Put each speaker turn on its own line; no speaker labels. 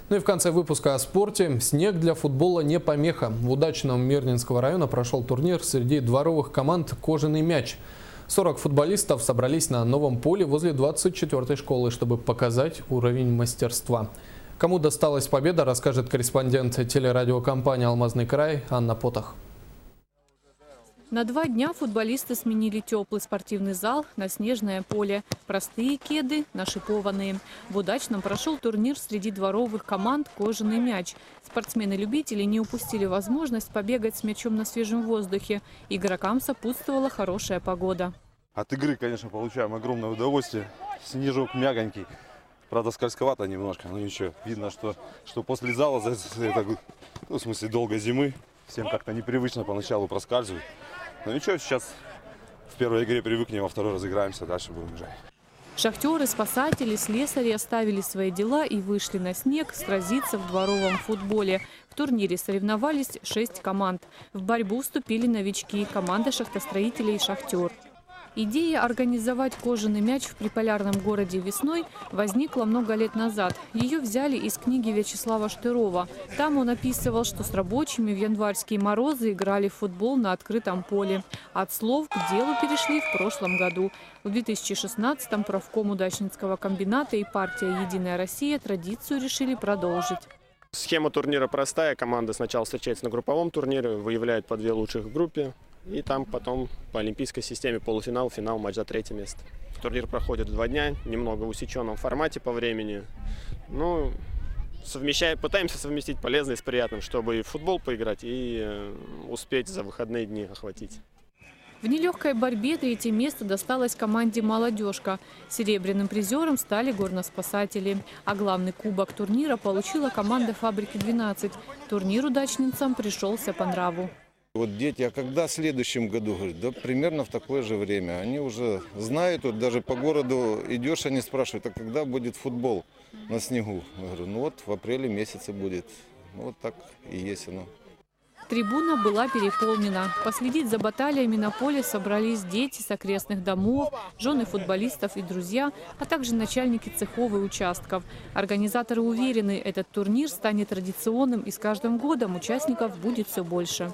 Ну и в конце выпуска о спорте. Снег для футбола не помеха. В удачном Мирнинского района прошел турнир среди дворовых команд «Кожаный мяч». 40 футболистов собрались на новом поле возле 24-й школы, чтобы показать уровень мастерства. Кому досталась победа, расскажет корреспондент телерадиокомпании «Алмазный край» Анна Потах.
На 2 дня футболисты сменили теплый спортивный зал на снежное поле. Простые кеды на шипованные. В удачном прошел турнир среди дворовых команд «Кожаный мяч». Спортсмены-любители не упустили возможность побегать с мячом на свежем воздухе. Игрокам сопутствовала хорошая погода.
От игры, конечно, получаем огромное удовольствие. Снежок мягонький. Правда, скользковато немножко, но ничего. Видно, что после зала, в смысле долгой зимы, всем как-то непривычно поначалу проскальзывать. Но ничего, сейчас в первой игре привыкнем, во второй разыграемся, дальше будем играть.
Шахтеры, спасатели, слесари оставили свои дела и вышли на снег сразиться в дворовом футболе. В турнире соревновались 6 команд. В борьбу вступили новички – команда шахтостроителей «Шахтер». Идея организовать кожаный мяч в приполярном городе весной возникла много лет назад. Ее взяли из книги Вячеслава Штырова. Там он описывал, что с рабочими в январские морозы играли в футбол на открытом поле. От слов к делу перешли в прошлом году. В 2016-м правком Удачнинского комбината и партия «Единая Россия» традицию решили продолжить.
Схема турнира простая. Команда сначала встречается на групповом турнире, выявляет по 2 лучших в группе. И там потом по олимпийской системе полуфинал, финал, матч за 3-е место. Турнир проходит 2 дня, немного в усеченном формате по времени. Ну, пытаемся совместить полезное с приятным, чтобы и в футбол поиграть, и успеть за выходные дни охватить.
В нелегкой борьбе 3-е место досталось команде «Молодежка». Серебряным призером стали горноспасатели. А главный кубок турнира получила команда «Фабрики-12». Турнир удачницам пришелся по нраву.
Вот дети, а когда в следующем году? Говорят, да примерно в такое же время. Они уже знают, вот даже по городу идешь, они спрашивают, а когда будет футбол на снегу? Я говорю, ну вот в апреле месяце будет. Ну вот так и есть оно.
Трибуна была переполнена. Последить за баталиями на поле собрались дети с окрестных домов, жены футболистов и друзья, а также начальники цехов и участков. Организаторы уверены, этот турнир станет традиционным и с каждым годом участников будет все больше.